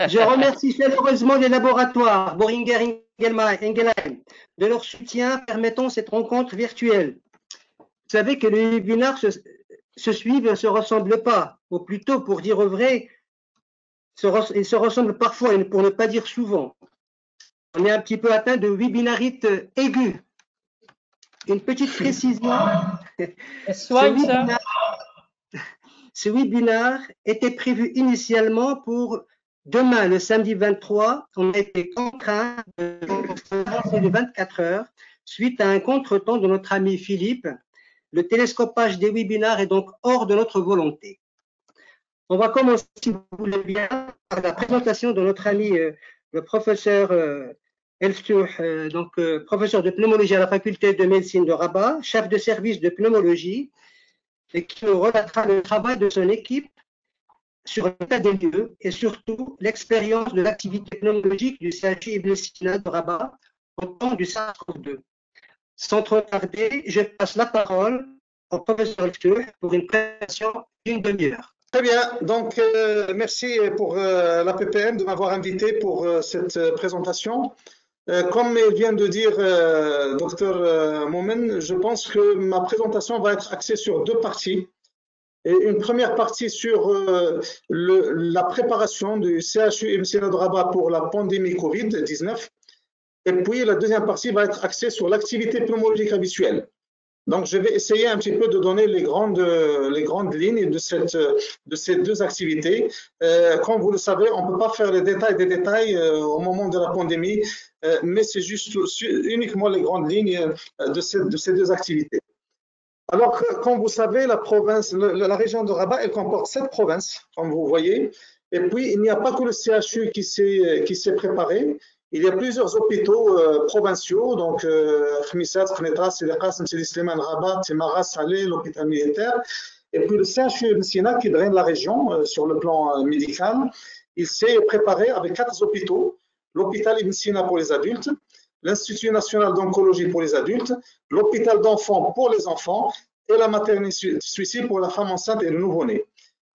Je remercie chaleureusement les laboratoires Boehringer Ingelheim de leur soutien permettant cette rencontre virtuelle. Vous savez que les webinaires se suivent et ne se ressemblent pas, ou plutôt, pour dire vrai, ils se ressemblent parfois, pour ne pas dire souvent. On est un petit peu atteint de webinarite aiguë. Une petite précision, ce webinaire était prévu initialement pour demain, le samedi 23. On a été contraint de lancer de 24 heures suite à un contretemps de notre ami Philippe. Le télescopage des webinaires est donc hors de notre volonté. On va commencer, si vous voulez bien, par la présentation de notre ami, le professeur professeur de pneumologie à la faculté de médecine de Rabat, chef de service de pneumologie, et qui nous relatera le travail de son équipe sur l'état des lieux et surtout l'expérience de l'activité pneumologique du CHU Ibn Sina de Rabat au temps du SARS-CoV-2. Sans trop tarder, je passe la parole au professeur pour une présentation d'une demi-heure. Très bien, donc merci pour la PPM de m'avoir invité pour cette présentation. Comme vient de dire Dr Momen, je pense que ma présentation va être axée sur deux parties. Et une première partie sur la préparation du CHU Ibn Sina de Rabat pour la pandémie Covid-19. Et puis la deuxième partie va être axée sur l'activité pneumologique habituelle. Donc, je vais essayer un petit peu de donner les grandes lignes de ces deux activités. Comme vous le savez, on ne peut pas faire les détails des détails au moment de la pandémie, mais c'est juste uniquement les grandes lignes de ces deux activités. Alors, comme vous savez, la région de Rabat, elle comporte 7 provinces, comme vous voyez. Et puis, il n'y a pas que le CHU qui s'est préparé. Il y a plusieurs hôpitaux provinciaux, donc Khmissat, Khnitra, Sidi Qasim, Sidi Slimane, Rabat, Timara, Salé, l'hôpital militaire. Et puis le CHU Ibn Sina qui draine la région sur le plan médical. Il s'est préparé avec 4 hôpitaux. L'hôpital Ibn Sina pour les adultes, l'Institut national d'oncologie pour les adultes, l'hôpital d'enfants pour les enfants et la maternité suicide pour la femme enceinte et le nouveau-né.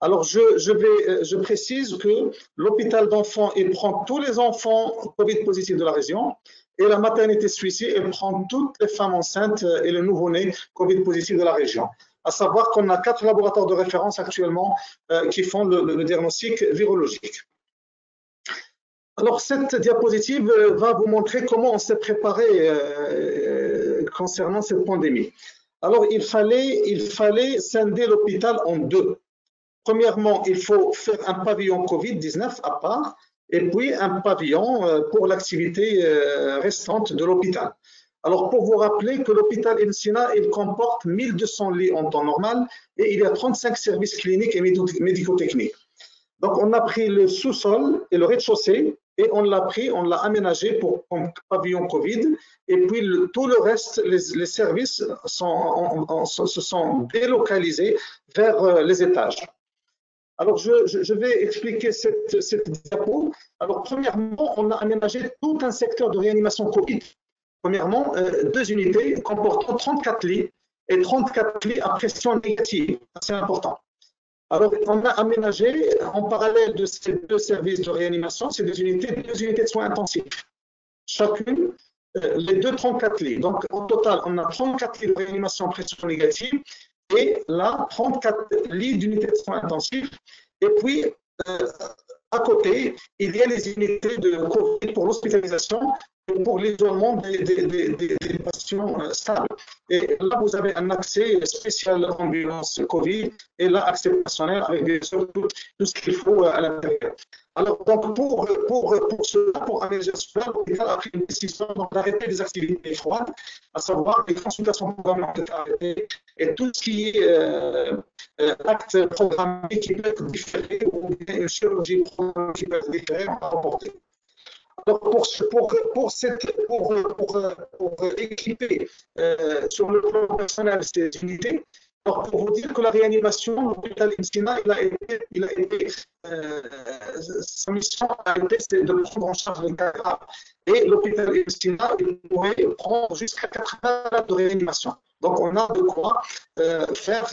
Alors, je précise que l'hôpital d'enfants, il prend tous les enfants Covid positifs de la région et la maternité suicide, elle prend toutes les femmes enceintes et les nouveau-nés Covid positifs de la région. À savoir qu'on a 4 laboratoires de référence actuellement qui font le diagnostic virologique. Alors, cette diapositive va vous montrer comment on s'est préparé concernant cette pandémie. Alors, il fallait scinder l'hôpital en 2. Premièrement, il faut faire un pavillon Covid-19 à part et puis un pavillon pour l'activité restante de l'hôpital. Alors, pour vous rappeler que l'hôpital Ibn Sina, il comporte 1200 lits en temps normal et il y a 35 services cliniques et médico-techniques. Donc, on a pris le sous-sol et le rez-de-chaussée et on l'a aménagé pour pavillon Covid. Et puis, tout le reste, les services se sont délocalisés vers les étages. Alors, je vais expliquer cette diapo. Alors, premièrement, on a aménagé tout un secteur de réanimation Covid. Premièrement, 2 unités comportant 34 lits et 34 lits à pression négative. C'est important. Alors, on a aménagé en parallèle de ces 2 services de réanimation, ces 2 unités de soins intensifs. Chacune, les 2 34 lits. Donc, au total, on a 34 lits de réanimation à pression négative. Et là, 34 lits d'unités de soins intensifs. Et puis, à côté, il y a les unités de Covid pour l'hospitalisation et pour l'isolement des patients stables. Et là, vous avez un accès spécial ambulance Covid et là, accès personnel avec bien sûr tout ce qu'il faut à l'intérieur. Alors, donc, pour aménager cela, l'hôpital a pris une décision d'arrêter les activités froides, à savoir les consultations programmées ont été arrêtées et tout ce qui est acte programmé qui peut être différé ou bien une chirurgie programmée qui peut être différée, on a reporté. Alors, pour équiper sur le plan personnel ces unités, alors pour vous dire que la réanimation, l'hôpital Ibn Sina, sa mission a été de prendre en charge les cas. Et l'hôpital Ibn Sina, il pourrait prendre jusqu'à 80 malades de réanimation. Donc, on a de quoi faire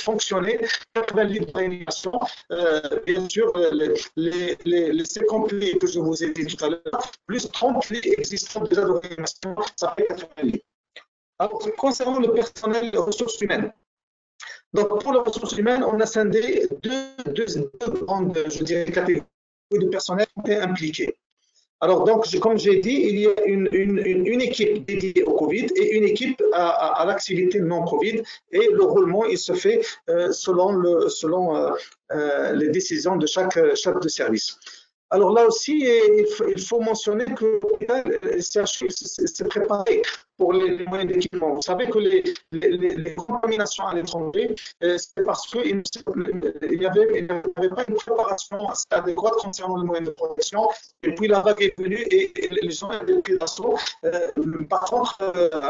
fonctionner 80 lits de réanimation. Bien sûr, les 50 lits que je vous ai dit tout à l'heure, plus 30 lits existants déjà de réanimation, ça fait 80 lits. Alors, concernant le personnel ressources humaines, donc pour les ressources humaines, on a scindé deux grandes, je dirais, catégories de personnel qui étaient impliqués. Alors, donc, comme j'ai dit, il y a une équipe dédiée au Covid et une équipe à l'activité non-Covid. Et le roulement, il se fait selon les décisions de chaque chef de service. Alors là aussi, il faut mentionner que le CHU s'est préparé pour les moyens d'équipement. Vous savez que les contaminations à l'étranger, c'est parce qu'il n'y avait pas une préparation adéquate concernant les moyens de protection. Et puis la vague est venue et les gens étaient pris d'assaut. Par contre,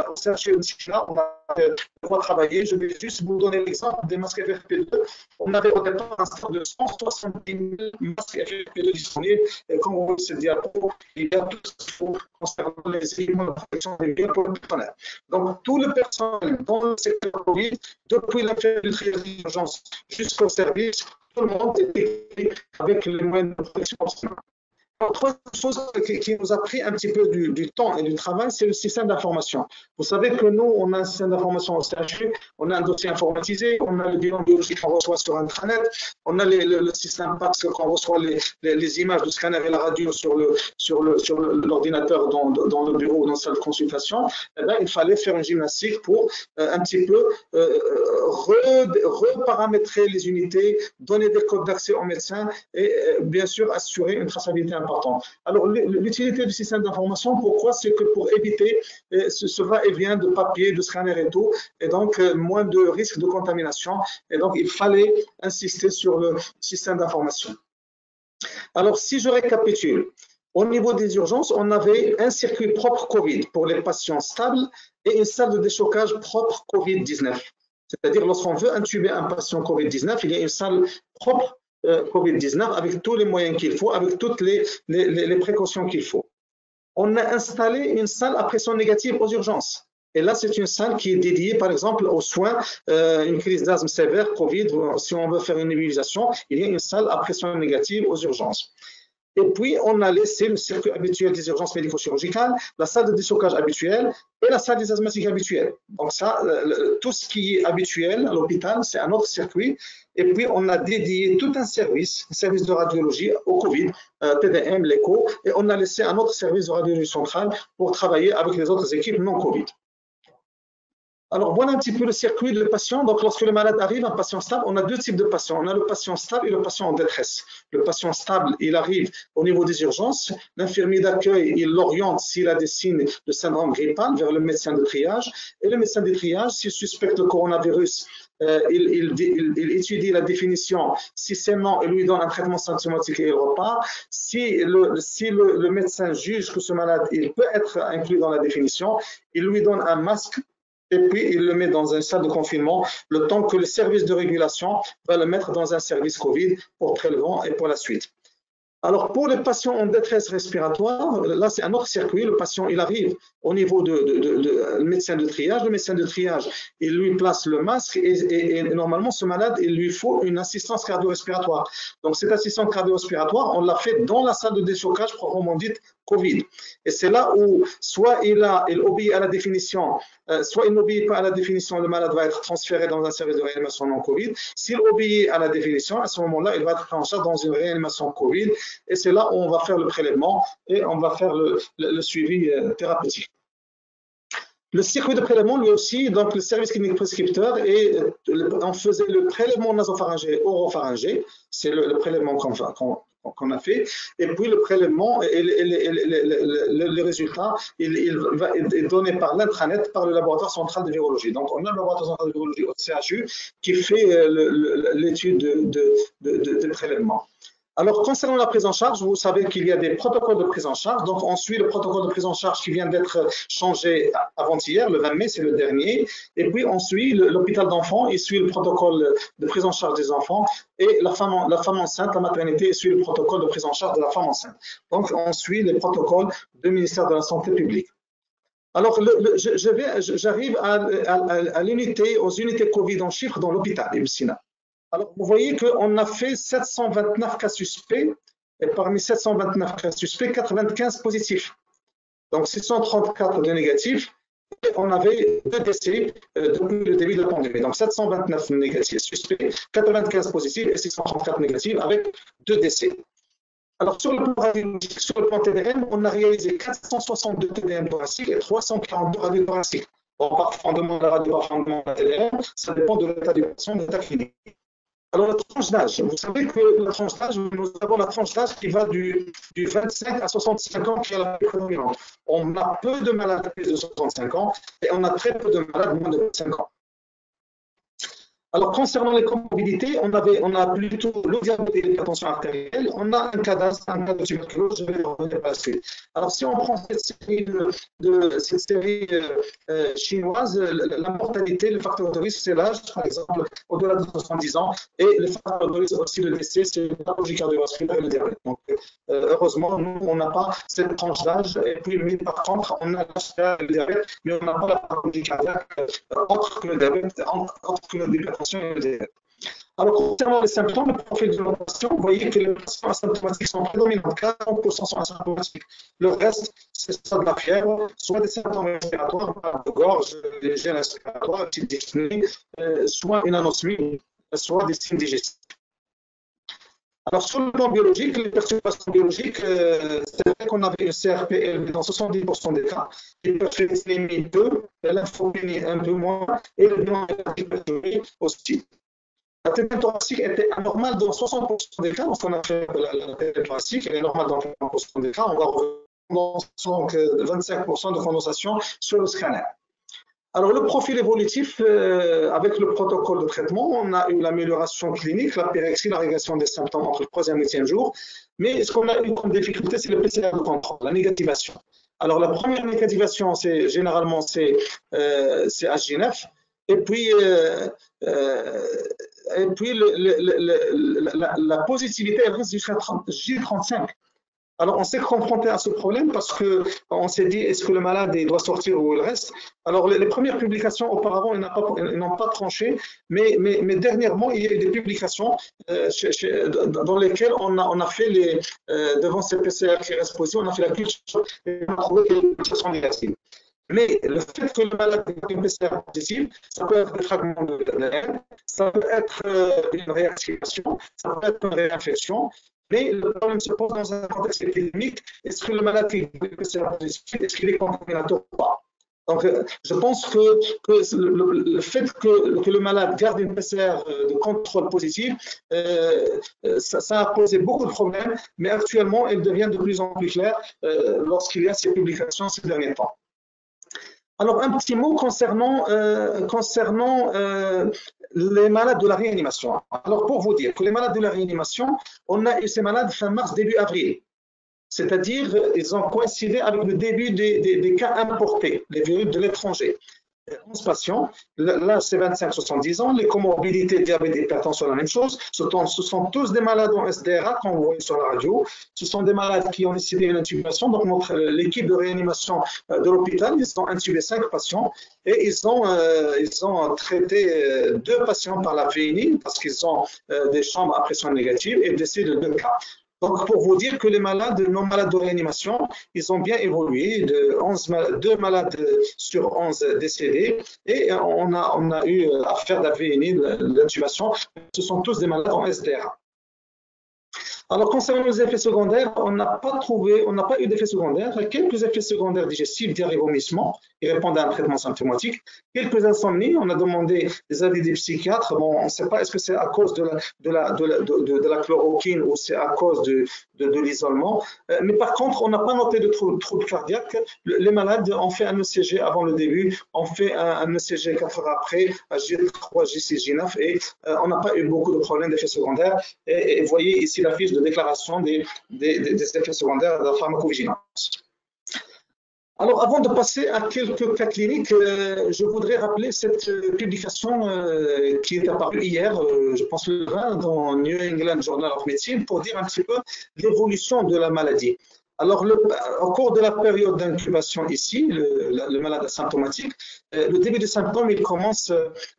au CHU là, on a de quoi travailler. Je vais juste vous donner l'exemple des masques FFP2. On avait au départ un stock de 170 000 masques FFP2 disponibles. Et comme vous le dites, il y a tout ce qu'il faut concernant les éléments de protection des biens pour le personnel. Donc, tout le personnel dans le secteur Covid, depuis l'infirmerie d'urgence jusqu'au service, tout le monde est équipé avec les moyens de protection personnelle. Autre chose qui nous a pris un petit peu du temps et du travail, c'est le système d'information. Vous savez que nous, on a un système d'information au CHU, on a un dossier informatisé, on a le bilan biologique qu'on reçoit sur Intranet, on a le système PAX qu'on reçoit les images du scanner et la radio sur l'ordinateur dans le bureau ou dans la salle de consultation. Eh bien, il fallait faire une gymnastique pour un petit peu reparamétrer les unités, donner des codes d'accès aux médecins et bien sûr assurer une traçabilité importante. Alors, l'utilité du système d'information, pourquoi? C'est que pour éviter ce va-et-vient de papier, de scanner et tout, et donc moins de risques de contamination. Et donc, il fallait insister sur le système d'information. Alors, si je récapitule, au niveau des urgences, on avait un circuit propre Covid pour les patients stables et une salle de déchocage propre Covid-19. C'est-à-dire, lorsqu'on veut intuber un patient Covid-19, il y a une salle propre Covid-19 avec tous les moyens qu'il faut, avec toutes les précautions qu'il faut. On a installé une salle à pression négative aux urgences. Et là, c'est une salle qui est dédiée, par exemple, aux soins, une crise d'asthme sévère, Covid, si on veut faire une nébulisation, il y a une salle à pression négative aux urgences. Et puis, on a laissé le circuit habituel des urgences médico-chirurgicales, la salle de déstockage habituelle et la salle des asthmatiques habituelle. Donc ça, tout ce qui est habituel à l'hôpital, c'est un autre circuit. Et puis, on a dédié tout un service de radiologie au Covid, TDM, l'écho, et on a laissé un autre service de radiologie centrale pour travailler avec les autres équipes non Covid. Alors, voilà un petit peu le circuit de patient. Donc, lorsque le malade arrive, un patient stable, on a deux types de patients. On a le patient stable et le patient en détresse. Le patient stable, il arrive au niveau des urgences. L'infirmier d'accueil, il l'oriente s'il a des signes de syndrome grippal vers le médecin de triage. Et le médecin de triage, s'il suspecte le coronavirus, il étudie la définition. Si c'est non, il lui donne un traitement symptomatique et il repart. Si le médecin juge que ce malade, il peut être inclus dans la définition, il lui donne un masque et puis il le met dans une salle de confinement le temps que le service de régulation va le mettre dans un service Covid pour prélèvement et pour la suite. Alors, pour les patients en détresse respiratoire, là, c'est un autre circuit. Le patient, il arrive au niveau du médecin de triage. Le médecin de triage, il lui place le masque et normalement, ce malade, il lui faut une assistance cardio-respiratoire. Donc, cette assistance cardio-respiratoire, on l'a fait dans la salle de déstockage proprement dite Covid. Et c'est là où soit il obéit à la définition, soit il n'obéit pas à la définition, le malade va être transféré dans un service de réanimation non Covid. S'il obéit à la définition, à ce moment-là, il va être pris en charge dans une réanimation Covid. Et c'est là où on va faire le prélèvement et on va faire le suivi thérapeutique. Le circuit de prélèvement, lui aussi, donc le service clinique prescripteur, et on faisait le prélèvement nasopharyngé, oropharyngé, c'est le prélèvement qu'on a fait, et puis le prélèvement et le résultat, il est donné par l'intranet, par le laboratoire central de virologie. Donc, on a le laboratoire central de virologie au CHU qui fait l'étude de prélèvement. Alors, concernant la prise en charge, vous savez qu'il y a des protocoles de prise en charge. Donc, on suit le protocole de prise en charge qui vient d'être changé avant-hier, le 20 mai, c'est le dernier. Et puis, on suit l'hôpital d'enfants, il suit le protocole de prise en charge des enfants. Et la femme enceinte, la maternité, suit le protocole de prise en charge de la femme enceinte. Donc, on suit les protocoles du ministère de la Santé publique. Alors, j'arrive aux unités Covid en chiffres dans l'hôpital, Ibn Sina. Alors, vous voyez qu'on a fait 729 cas suspects, et parmi 729 cas suspects, 95 positifs. Donc, 634 de négatifs, et on avait 2 décès depuis le début de la pandémie. Donc, 729 négatifs suspects, 95 positifs et 634 négatifs avec 2 décès. Alors, sur le plan radiologique, sur le plan TDM, on a réalisé 462 TDM thoraciques et 342 radios thoraciques. Bon, parfois, on demande la radio, parfois, on demande la TDM, ça dépend de l'état du patient, de l'état clinique. Alors, la tranche d'âge, vous savez que la tranche d'âge, nous avons la tranche d'âge qui va du 25 à 65 ans qui est la prédominante. On a peu de malades à plus de 65 ans et on a très peu de malades moins de 25 ans. Alors, concernant les comorbidités, on a plutôt le diabète et l'hypertension artérielle. On a un cas de tuberculose, je vais revenir par la suite. Alors, si on prend cette série chinoise, la mortalité, le facteur de risque, c'est l'âge, par exemple, au-delà de 70 ans, et le facteur de risque aussi, le décès, c'est la pathologie cardiovasculaire et le diabète. Donc, heureusement, nous, on n'a pas cette tranche d'âge, et puis, par contre, on a l'âge et le diabète, mais on n'a pas la pathologie cardiaque autre que le diabète, autre que le diabète. Alors, concernant les symptômes, le profil de la patient, vous voyez que les patients asymptomatiques sont prédominants, 40% sont asymptomatiques. Le reste, c'est soit de la fièvre, soit des symptômes respiratoires, de gorge, des gènes respiratoires, petite dyspnée, soit une anosmie, soit des signes digestifs. Alors, sur le plan biologique, les perturbations biologiques, c'est vrai qu'on avait une CRP élevée dans 70% des cas, l'hyperphénémie 2, la lymphopénie un peu moins, et le bilan hypertrophique aussi. La TT thoracique était anormale dans 60% des cas, lorsqu'on a fait la TT thoracique, elle est normale dans 40% des cas, on va revenir donc 25% de condensation sur le scanner. Alors, le profil évolutif, avec le protocole de traitement, on a eu l'amélioration clinique, la pyrexie, la régression des symptômes entre le 3e et 8e jour. Mais ce qu'on a eu comme difficulté, c'est le PCR de contrôle, la négativation. Alors, la première négativation, généralement, c'est H9. Et puis la positivité, elle reste jusqu'à J35. Alors, on s'est confronté à ce problème parce qu'on s'est dit, est-ce que le malade doit sortir ou il reste? Alors, les premières publications auparavant, ils n'ont pas tranché, mais dernièrement, il y a eu des publications dans lesquelles on a fait devant ces PCR qui restent positifs, on a fait la culture et on a trouvé que les cultures sont négatives. Mais le fait que le malade ait une PCR positive, ça peut être des fragments de l'ADN, ça peut être une réactivation, ça peut être une réinfection. Mais le problème se pose dans un contexte épidémique. Est-ce que le malade qui est PCR positif, est-ce qu'il est contaminateur ou pas? Donc, je pense que le fait que le malade garde une PCR de contrôle positif, ça a posé beaucoup de problèmes, mais actuellement, elle devient de plus en plus claire lorsqu'il y a ces publications ces derniers temps. Alors, un petit mot concernant les malades de la réanimation. Alors, pour vous dire que les malades de la réanimation, on a eu ces malades fin mars, début avril. C'est-à-dire, ils ont coïncidé avec le début des cas importés, les virus de l'étranger. 11 patients, là c'est 25-70 ans, les comorbidités, diabète et hypertension, la même chose. Ce sont tous des malades en SDRA qu'on voit sur la radio. Ce sont des malades qui ont nécessité une intubation. Donc l'équipe de réanimation de l'hôpital, ils ont intubé 5 patients et ils ont traité 2 patients par la VNI parce qu'ils ont des chambres à pression négative et décès de 2 cas. Donc, pour vous dire que nos malades de réanimation, ils ont bien évolué, de 2 malades sur 11 décédés, et on a eu à faire de la VNI, de l'intubation. Ce sont tous des malades en SDRA. Alors, concernant les effets secondaires, on n'a pas eu d'effets secondaires. Quelques effets secondaires digestifs, diarrhée, vomissement, qui répondent à un traitement symptomatique. Quelques insomnies, on a demandé des avis des psychiatres. Bon, on ne sait pas est-ce que c'est à cause de la chloroquine ou c'est à cause de l'isolement. Mais par contre, on n'a pas noté de troubles cardiaques. Les malades ont fait un ECG avant le début, on fait un ECG 4 heures après, J3, J6, J9, et on n'a pas eu beaucoup de problèmes d'effets secondaires. Et vous voyez ici la fiche de déclaration des effets secondaires de la pharmacovigilance. Alors, avant de passer à quelques cas cliniques, je voudrais rappeler cette publication qui est apparue hier, je pense le 20, dans New England Journal of Medicine, pour dire un petit peu l'évolution de la maladie. Alors, au cours de la période d'incubation ici, le malade asymptomatique, le début des symptômes, il commence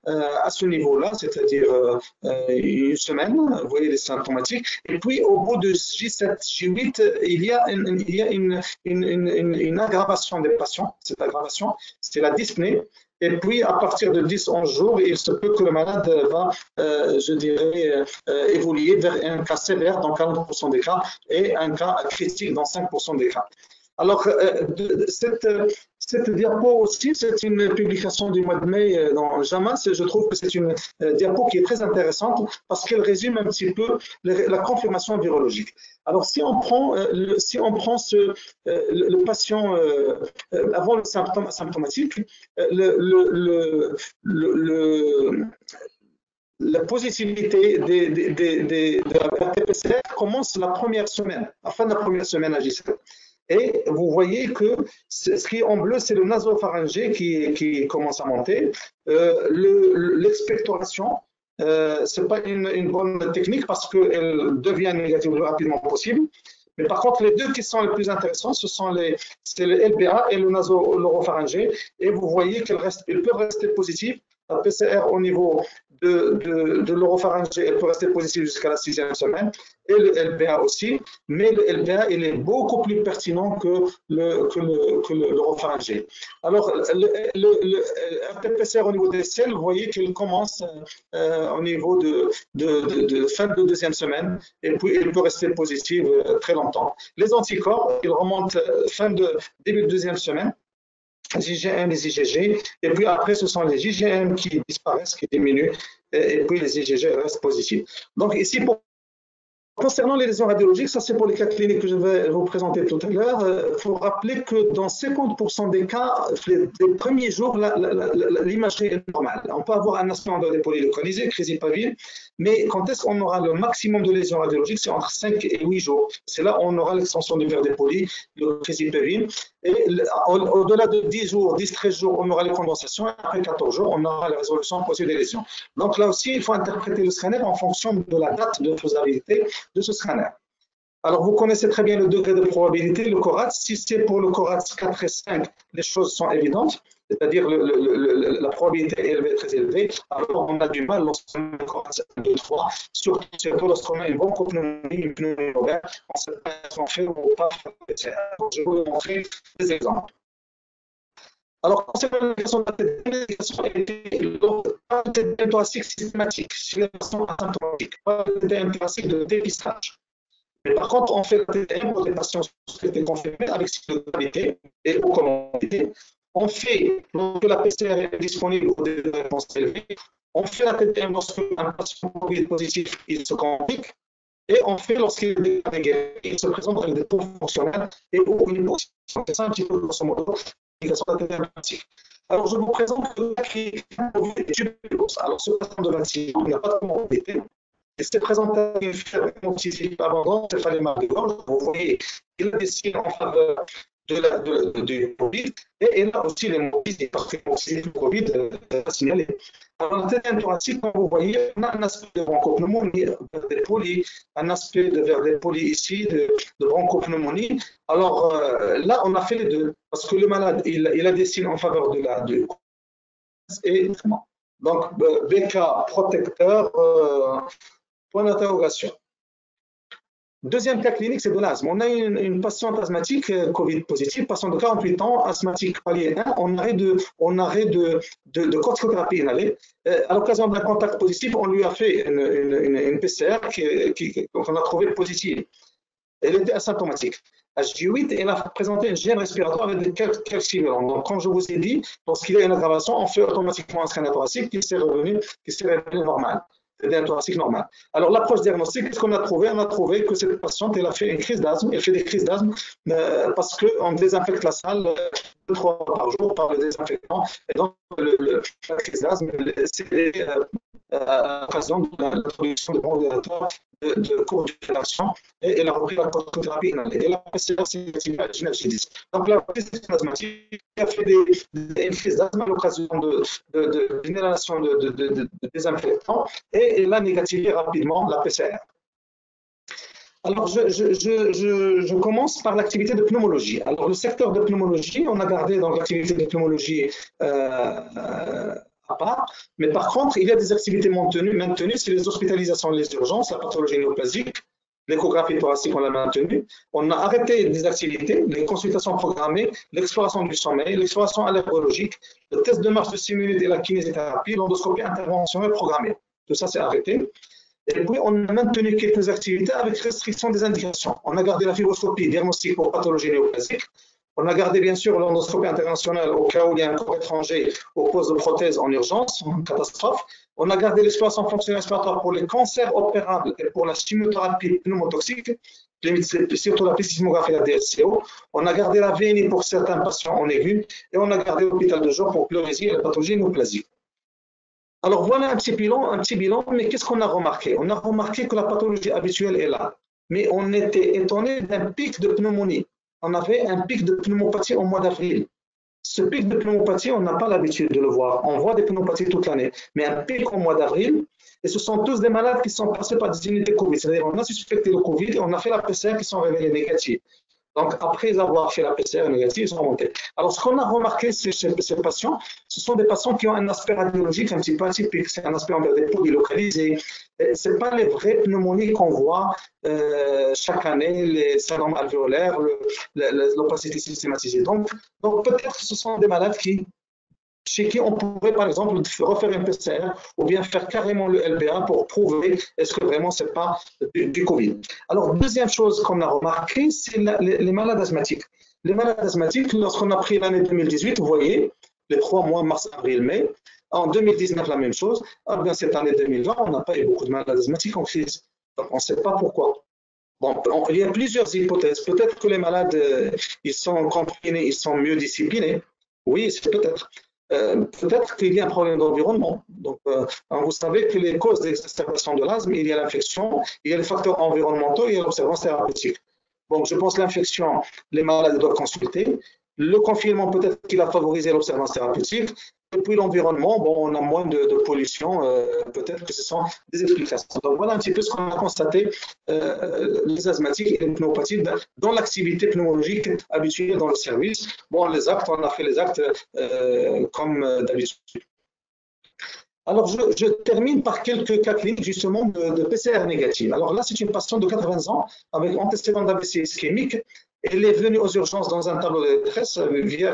à ce niveau-là, c'est-à-dire une semaine, vous voyez les symptomatiques, et puis au bout de J7, J8, il y a une aggravation des patients. Cette aggravation, c'est la dyspnée. Et puis, à partir de 10-11 jours, il se peut que le malade va, je dirais, évoluer vers un cas sévère dans 40% des cas et un cas critique dans 5% des cas. Alors, cette diapo aussi, c'est une publication du mois de mai dans JAMA. Je trouve que c'est une diapo qui est très intéressante parce qu'elle résume un petit peu la confirmation virologique. Alors, si on prend le patient avant le symptôme asymptomatique, la positivité de la RT-PCR commence la première semaine, la fin de la première semaine à J7. Et vous voyez que ce qui est en bleu, c'est le nasopharyngé qui commence à monter. L'expectoration, ce n'est pas une bonne technique parce qu'elle devient négative le plus rapidement possible. Mais par contre, les deux qui sont les plus intéressants, c'est le LPA et le nasopharanger. Et vous voyez qu'ils peuvent rester positifs. La PCR au niveau de l'oropharyngé, elle peut rester positive jusqu'à la 6e semaine, et le LPA aussi, mais le LPA, il est beaucoup plus pertinent que l'oropharyngé. Alors, le RT-PCR au niveau des selles, vous voyez qu'il commence au niveau de fin de 2e semaine, et puis il peut rester positif très longtemps. Les anticorps, ils remontent début de 2e semaine, les IgM, les IgG, et puis après, ce sont les IgM qui disparaissent, qui diminuent, et puis les IgG restent positifs. Donc ici, concernant les lésions radiologiques, ça c'est pour les cas cliniques que je vais vous présenter tout à l'heure. Il faut rappeler que dans 50% des cas, les premiers jours, l'imagerie est normale. On peut avoir un aspect endodépoli localisé, crise pavile, mais quand est-ce qu'on aura le maximum de lésions radiologiques? C'est entre 5 et 8 jours. C'est là où on aura l'extension du verre dépoli, le crise pavile. Et au-delà de 10 jours, 10-13 jours, on aura les condensations. Et après 14 jours, on aura la résolution possible des lésions. Donc là aussi, il faut interpréter le scanner en fonction de la date de faisabilité de ce scanner. Alors, vous connaissez très bien le degré de probabilité, le CORAT. Si c'est pour le CORAT 4 et 5, les choses sont évidentes, c'est-à-dire la probabilité est élevée, très élevée. Alors, on a du mal lorsqu'on a le CORAT 1, 2, 3, surtout lorsqu'on a une bronchopneumonie, une pneumonie ouverte, on ne sait pas si on fait ou pas faire le PCR. Je vais vous montrer des exemples. Alors, concernant la question de la TDM thoracique systématique, chez les patients asymptomatiques, pas de TDM thoracique de dépistage. Mais par contre, on fait la TDM pour des patients qui étaient confirmés avec cytochromité et ou comorbidité. On fait, lorsque la PCR est disponible ou des réponses élevées, on fait la TDM lorsque un patient Covid positif, il se complique, et on fait lorsqu'il est négatif, il se présente avec des taux fonctionnels et ou une position. C'est ça un petit peu grosso modo. Alors, je vous présente le tuberculose. Alors, ce patient de 26 ans, il n'a pas de comorbidité. Il s'est présenté à une fièvre hémoptysique abondante, céphalémie de gorge. Vous voyez, il a des signes en faveur du Covid et il a aussi l'hémoptysie, parce que l'hémoptysie du Covid est signalée. Alors, la TDM thoracique, comme vous voyez, on a un aspect de bronchopneumonie, un aspect de verre dépoli ici, de bronchopneumonie. Alors là, on a fait les deux, parce que le malade, il a des signes en faveur du et traitement. Donc, BK protecteur, point d'interrogation. Deuxième cas clinique, c'est de l'asthme. On a une patiente asthmatique Covid positive, patiente de 48 ans, asthmatique palier 1, on arrêt de corticothérapie inhalée. À l'occasion d'un contact positif, on lui a fait une PCR qu'on a trouvée positive. Elle était asymptomatique. À J8, elle a présenté une gêne respiratoire avec des calcifiants. Donc, comme je vous ai dit, lorsqu'il y a une aggravation, on fait automatiquement un scanner thoracique qui s'est révélé normal. C'est un thoracique normal. Alors, l'approche diagnostique, qu'est-ce qu'on a trouvé? On a trouvé que cette patiente, elle a fait une crise d'asthme. Elle fait des crises d'asthme parce qu'on désinfecte la salle 2-3 fois par jour par le désinfectant. Et donc, la crise d'asthme, c'est à l'occasion de l'introduction de bronchodilateur de courte duration et elle a repris la corticothérapie inhalée. Et la PCR, c'est G10. Donc, la crise asthmatique a fait une crise d'asthme à l'occasion d'une inhalation de désinfectant et elle a négativé rapidement la PCR. Alors, je commence par l'activité de pneumologie. Alors, le secteur de pneumologie, on a gardé dans l'activité de pneumologie à part, mais par contre, il y a des activités maintenues, c'est les hospitalisations, les urgences, la pathologie néoplasique, l'échographie thoracique, on l'a maintenue. On a arrêté des activités, les consultations programmées, l'exploration du sommeil, l'exploration allergologique, le test de marche de 6 minutes et la kinésithérapie, l'endoscopie interventionnelle programmée. Tout ça, c'est arrêté. Et puis, on a maintenu quelques activités avec restriction des indications. On a gardé la fibroscopie, diagnostic pour pathologie néoplasique. On a gardé, bien sûr, l'endoscopie internationale au cas où il y a un corps étranger au poste de prothèse en urgence, en catastrophe. On a gardé l'exploration fonctionnelle respiratoire pour les cancers opérables et pour la chimiothérapie pneumotoxique, surtout la sismographie et la DSCO. On a gardé la VNI pour certains patients en aigu et on a gardé l'hôpital de jour pour pleurésie et la pathologie néoplasique. Alors voilà un petit bilan, mais qu'est-ce qu'on a remarqué? On a remarqué que la pathologie habituelle est là, mais on était étonné d'un pic de pneumonie. On avait un pic de pneumopathie au mois d'avril. Ce pic de pneumopathie, on n'a pas l'habitude de le voir. On voit des pneumopathies toute l'année, mais un pic au mois d'avril, et ce sont tous des malades qui sont passés par des unités Covid. C'est-à-dire on a suspecté le Covid et on a fait la PCR qui sont révélés négatifs. Donc, après avoir fait la PCR négative, ils sont remontés. Alors, ce qu'on a remarqué chez ces patients, ce sont des patients qui ont un aspect radiologique un petit peu atypique. C'est un aspect envers des peaux délocalisées. Ce n'est pas les vraies pneumonies qu'on voit chaque année, les syndromes alvéolaires, l'opacité systématisée. Donc peut-être que ce sont des malades chez qui on pourrait, par exemple, refaire une PCR ou bien faire carrément le LBA pour prouver est-ce que vraiment ce n'est pas du Covid. Alors, deuxième chose qu'on a remarqué, c'est les malades asthmatiques. Les malades asthmatiques, lorsqu'on a pris l'année 2018, vous voyez, les 3 mois, mars, avril, mai, en 2019, la même chose. Ah bien, cette année 2020, on n'a pas eu beaucoup de malades asthmatiques en crise. Donc, on ne sait pas pourquoi. Bon, il y a plusieurs hypothèses. Peut-être que les malades, ils sont confinés, ils sont mieux disciplinés. Oui, c'est peut-être. Peut-être qu'il y a un problème d'environnement. Donc, vous savez que les causes d'exacerbation de l'asthme, il y a l'infection, il y a les facteurs environnementaux, il y a l'observance thérapeutique. Donc, je pense que l'infection, les malades doivent consulter. Le confinement, peut-être qu'il a favorisé l'observance thérapeutique. Et puis l'environnement, bon, on a moins de pollution, peut-être que ce sont des explications. Donc voilà un petit peu ce qu'on a constaté, les asthmatiques et les pneumopathies dans l'activité pneumologique habituelle dans le service. Bon, les actes, on a fait les actes comme d'habitude. Alors, je termine par quelques cas cliniques justement de PCR négative. Alors là, c'est une patiente de 80 ans avec antécédent d'AVC ischémique. Elle est venue aux urgences dans un tableau de détresse,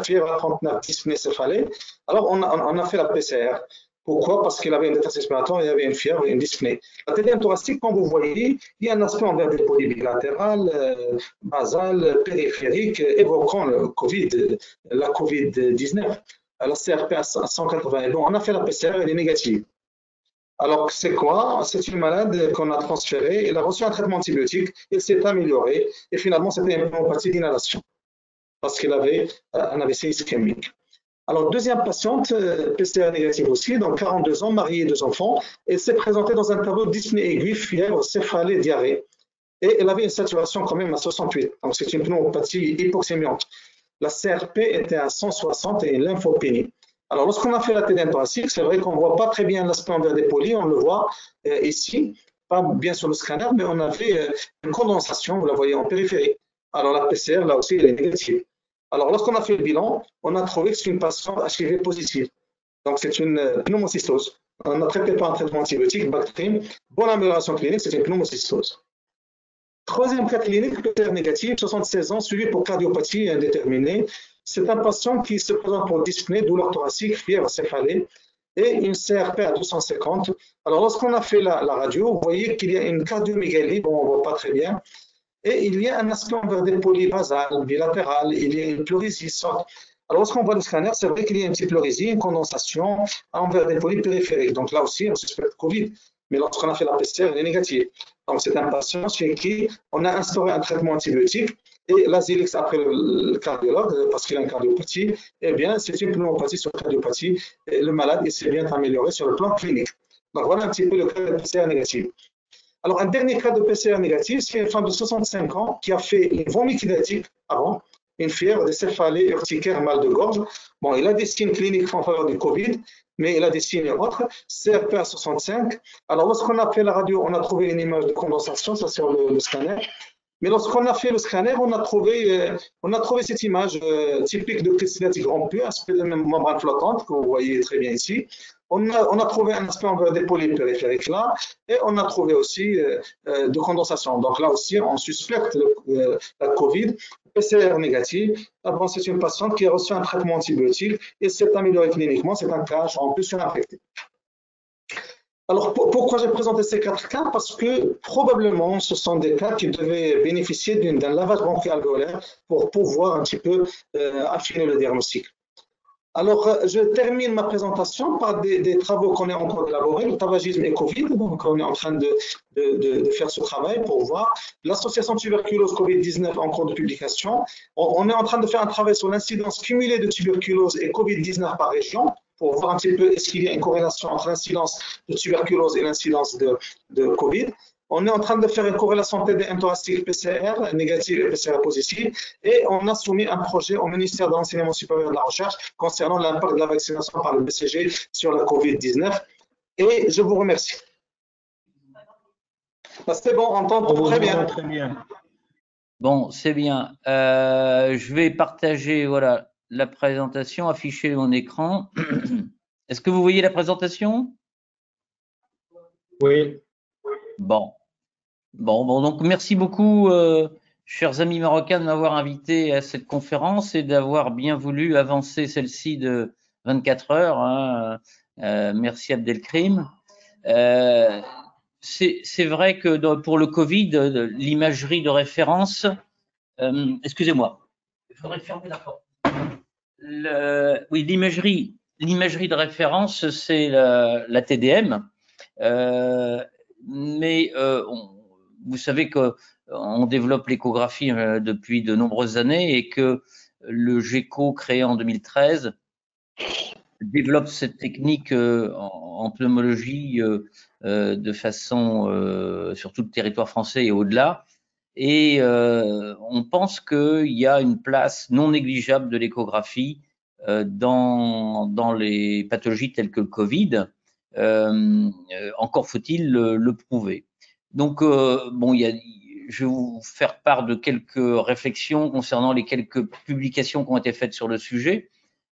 fièvre à 39, dyspnée céphalée. Alors, on a fait la PCR. Pourquoi? Parce qu'il avait une détresse respiratoire, il y avait une fièvre et une dyspnée. La TDM thoracique, comme vous voyez, il y a un aspect envers des polyps bilatérales, basal, périphérique, évoquant le COVID, la COVID-19. La CRP à 180. Bon, on a fait la PCR, elle est négative. Alors, c'est quoi? C'est une malade qu'on a transférée, elle a reçu un traitement antibiotique, elle s'est améliorée, et finalement, c'était une pneumopathie d'inhalation, parce qu'elle avait un AVC ischémique. Alors, deuxième patiente, PCR négative aussi, donc 42 ans, mariée, 2 enfants, elle s'est présentée dans un tableau dyspnée aiguë, fièvre, céphalée, diarrhée, et elle avait une saturation quand même à 68, donc c'est une pneumopathie hypoxémiante. La CRP était à 160 et une lymphopénie. Alors, lorsqu'on a fait la TDM thoracique, c'est vrai qu'on ne voit pas très bien l'aspect envers des polyps, on le voit ici, pas bien sur le scanner, mais on avait une condensation, vous la voyez en périphérie. Alors, la PCR, là aussi, elle est négative. Alors, lorsqu'on a fait le bilan, on a trouvé que c'est une patiente HIV positive. Donc, c'est une pneumocystose. On n'a traité par un traitement antibiotique, Bactrim. Bonne amélioration clinique, c'est une pneumocystose. Troisième cas clinique, PCR négative, 76 ans, suivi pour cardiopathie indéterminée. C'est un patient qui se présente pour dyspnée, douleur thoracique, fièvre, céphalée et une CRP à 250. Alors, lorsqu'on a fait la radio, vous voyez qu'il y a une cardiomégalie, bon, on ne voit pas très bien, et il y a un aspect envers des polyps basales, bilatérales, il y a une pleurésie. Alors, lorsqu'on voit le scanner, c'est vrai qu'il y a une petite pleurésie, une condensation envers des polypes périphériques. Donc, là aussi, on suspecte Covid. Mais lorsqu'on a fait la PCR, elle est négative. Donc, c'est un patient chez qui on a instauré un traitement antibiotique et l'Azilix après le cardiologue, parce qu'il a une cardiopathie, eh bien, c'est une pneumopathie sur cardiopathie et le malade s'est bien amélioré sur le plan clinique. Donc, voilà un petit peu le cas de PCR négative. Alors, un dernier cas de PCR négatif, c'est une femme de 65 ans qui a fait une vomitilation avant, une fièvre, des céphalées, urticaire, mal de gorge. Bon, il a des signes cliniques en faveur du Covid, mais il a des signes autres. CRPA65. Alors, lorsqu'on a fait la radio, on a trouvé une image de condensation, ça sur le scanner. Mais lorsqu'on a fait le scanner, on a trouvé cette image typique de cristalline rompue, aspect de membrane flottante, que vous voyez très bien ici. On a trouvé un aspect des polypes périphériques là, et on a trouvé aussi de condensation. Donc là aussi, on suspecte la COVID, PCR négative. Avant, c'est une patiente qui a reçu un traitement antibiotique et s'est améliorée cliniquement. C'est un cas en plus infecté. Alors, pourquoi j'ai présenté ces 4 cas? Parce que probablement, ce sont des cas qui devaient bénéficier d'un lavage broncho-alvéolaire pour pouvoir un petit peu affiner le diagnostic. Alors, je termine ma présentation par des travaux qu'on est en train d'élaborer, le tabagisme et Covid. Donc, on est en train de faire ce travail pour voir l'association tuberculose Covid-19 en cours de publication. On est en train de faire un travail sur l'incidence cumulée de tuberculose et Covid-19 par région, pour voir un petit peu est-ce qu'il y a une corrélation entre l'incidence de tuberculose et l'incidence de Covid. On est en train de faire une corrélation TDM thoracique PCR négative et PCR positive, et on a soumis un projet au ministère de l'Enseignement supérieur et de la Recherche concernant l'impact de la vaccination par le BCG sur la Covid-19. Et je vous remercie. C'est bon, on entend très bien. Très bien. Bon, c'est bien. Je vais partager voilà, la présentation, afficher mon écran. Est-ce que vous voyez la présentation? Oui. Bon, donc merci beaucoup, chers amis marocains, de m'avoir invité à cette conférence et d'avoir bien voulu avancer celle-ci de 24 heures. Hein. Merci Abdelkrim. C'est vrai que pour le Covid, l'imagerie de référence, excusez-moi, il faudrait fermer la porte. Oui, l'imagerie de référence, c'est la TDM. Mais vous savez qu'on développe l'échographie depuis de nombreuses années et que le GECO, créé en 2013, développe cette technique en pneumologie de façon sur tout le territoire français et au-delà. Et on pense qu'il y a une place non négligeable de l'échographie dans les pathologies telles que le Covid. Encore faut-il le prouver. Donc, bon, je vais vous faire part de quelques réflexions concernant les quelques publications qui ont été faites sur le sujet.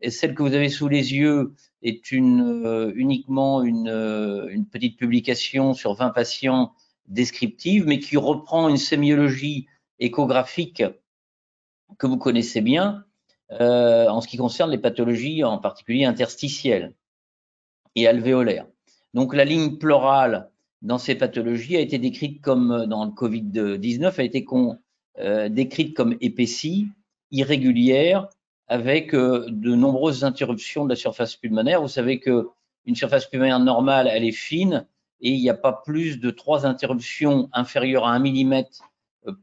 Et celle que vous avez sous les yeux est uniquement une petite publication sur 20 patients descriptive, mais qui reprend une sémiologie échographique que vous connaissez bien en ce qui concerne les pathologies, en particulier interstitielles et alvéolaires. Donc la ligne pleurale dans ces pathologies a été décrite comme, dans le Covid-19, a été décrite comme épaissie, irrégulière, avec de nombreuses interruptions de la surface pulmonaire. Vous savez qu'une surface pulmonaire normale, elle est fine, et il n'y a pas plus de 3 interruptions inférieures à 1 mm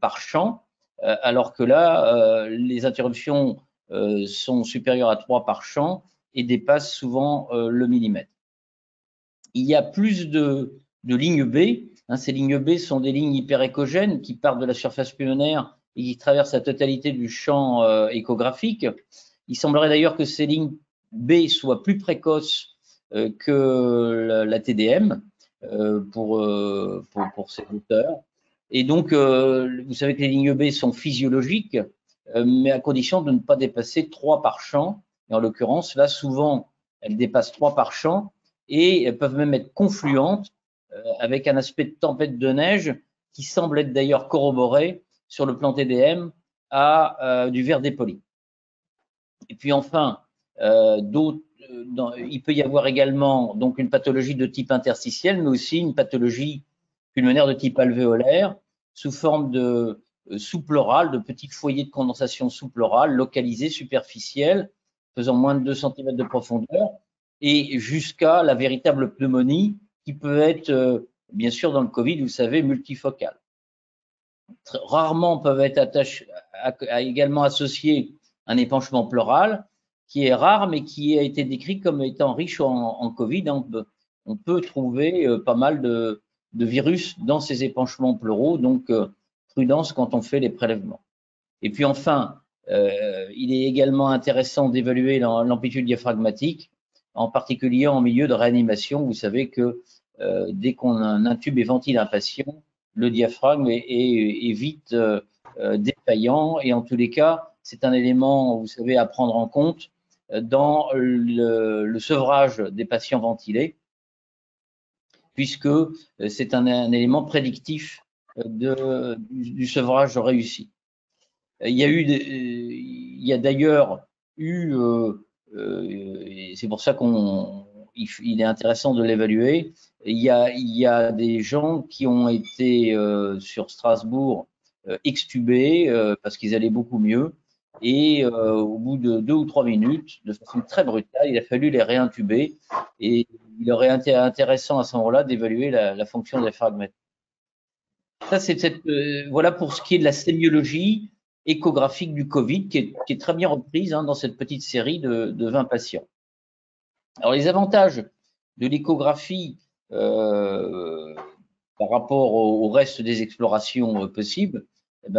par champ, alors que là, les interruptions sont supérieures à 3 par champ et dépassent souvent le millimètre. Il y a plus de lignes B. Hein, ces lignes B sont des lignes hyperéchogènes qui partent de la surface pulmonaire et qui traversent la totalité du champ échographique. Il semblerait d'ailleurs que ces lignes B soient plus précoces que la TDM pour ces auteurs. Et donc, vous savez que les lignes B sont physiologiques, mais à condition de ne pas dépasser 3 par champ. Et en l'occurrence, là, souvent, elles dépassent 3 par champ et elles peuvent même être confluentes avec un aspect de tempête de neige qui semble être d'ailleurs corroboré sur le plan TDM à du verre dépoli. Et puis enfin, il peut y avoir également donc une pathologie de type interstitiel, mais aussi une pathologie pulmonaire de type alvéolaire sous forme de sous-pleural, de petits foyers de condensation sous-pleurale localisés, superficiels, faisant moins de 2 cm de profondeur, et jusqu'à la véritable pneumonie qui peut être, bien sûr, dans le Covid, vous savez, multifocale. Rarement peuvent être également associés un épanchement pleural, qui est rare, mais qui a été décrit comme étant riche en Covid. On peut trouver pas mal de virus dans ces épanchements pleuraux, donc prudence quand on fait les prélèvements. Et puis enfin, il est également intéressant d'évaluer l'amplitude diaphragmatique en particulier en milieu de réanimation. Vous savez que dès qu'on intube et ventile un patient, le diaphragme est vite défaillant, et en tous les cas, c'est un élément, vous savez, à prendre en compte dans le sevrage des patients ventilés, puisque c'est un élément prédictif du sevrage réussi. Il y a d'ailleurs eu, c'est pour ça qu'il est intéressant de l'évaluer, il y a des gens qui ont été sur Strasbourg extubés parce qu'ils allaient beaucoup mieux, et au bout de 2 ou 3 minutes, de façon très brutale, il a fallu les réintuber, et il aurait été intéressant à ce moment-là d'évaluer la fonction diaphragmatique. Ça, voilà pour ce qui est de la sémiologie échographique du Covid, qui est très bien reprise dans cette petite série de 20 patients. Alors, les avantages de l'échographie par rapport au reste des explorations possibles,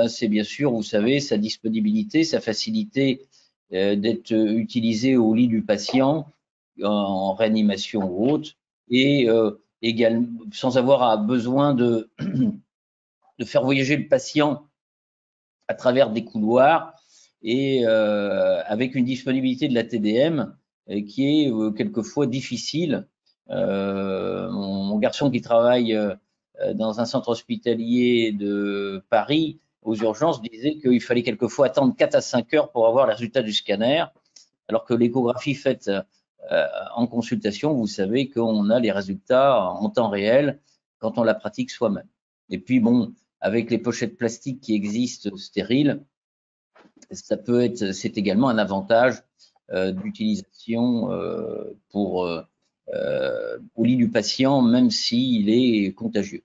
c'est bien sûr, vous savez, sa disponibilité, sa facilité d'être utilisée au lit du patient, en réanimation ou autre, et également sans avoir besoin de faire voyager le patient à travers des couloirs, et avec une disponibilité de la TDM qui est quelquefois difficile. Mon garçon qui travaille dans un centre hospitalier de Paris aux urgences disait qu'il fallait quelquefois attendre 4 à 5 heures pour avoir les résultats du scanner, alors que l'échographie faite en consultation, vous savez qu'on a les résultats en temps réel quand on la pratique soi-même. Et puis bon, avec les pochettes plastiques qui existent stériles, c'est également un avantage d'utilisation au lit du patient, même s'il est contagieux.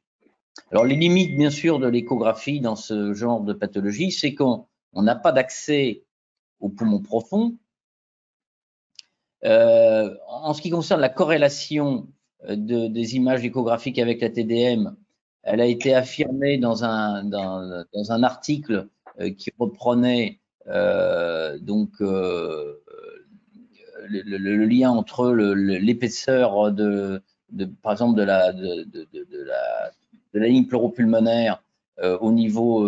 Alors, les limites, bien sûr, de l'échographie dans ce genre de pathologie, c'est qu'on n'a pas d'accès au poumon profond. En ce qui concerne la corrélation des images échographiques avec la TDM, elle a été affirmée dans un article qui reprenait le lien entre l'épaisseur par exemple de la ligne pleuropulmonaire au niveau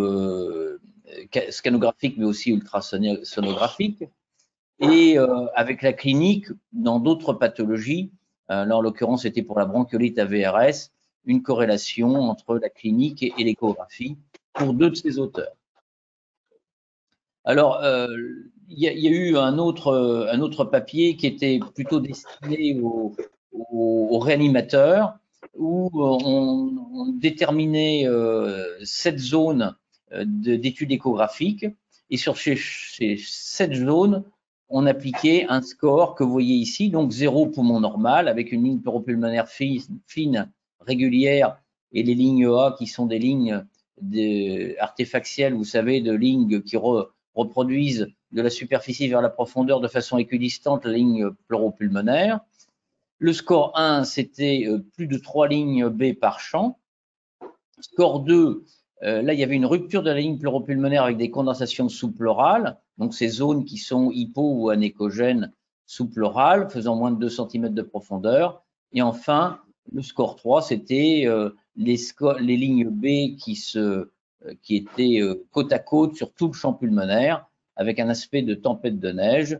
scanographique, mais aussi ultrasonographique, et avec la clinique dans d'autres pathologies. Là, en l'occurrence, c'était pour la bronchiolite à VRS, une corrélation entre la clinique et l'échographie pour 2 de ces auteurs. Alors, il y a eu un autre papier qui était plutôt destiné aux réanimateurs, où on déterminait 7 zones d'études échographiques, et sur ces 7 zones, on appliquait un score que vous voyez ici, donc 0 poumon normal, avec une ligne pleuropulmonaire fine, régulière, et les lignes A qui sont des lignes artéfactielles, vous savez, de lignes qui reproduisent de la superficie vers la profondeur de façon équidistante la ligne pleuropulmonaire. Le score 1, c'était plus de 3 lignes B par champ. Score 2, là, il y avait une rupture de la ligne pleuropulmonaire avec des condensations sous-pleurales, donc ces zones qui sont hypo ou anéchogènes sous-pleurales, faisant moins de 2 cm de profondeur. Et enfin, le score 3, c'était les lignes B qui étaient côte à côte sur tout le champ pulmonaire, avec un aspect de tempête de neige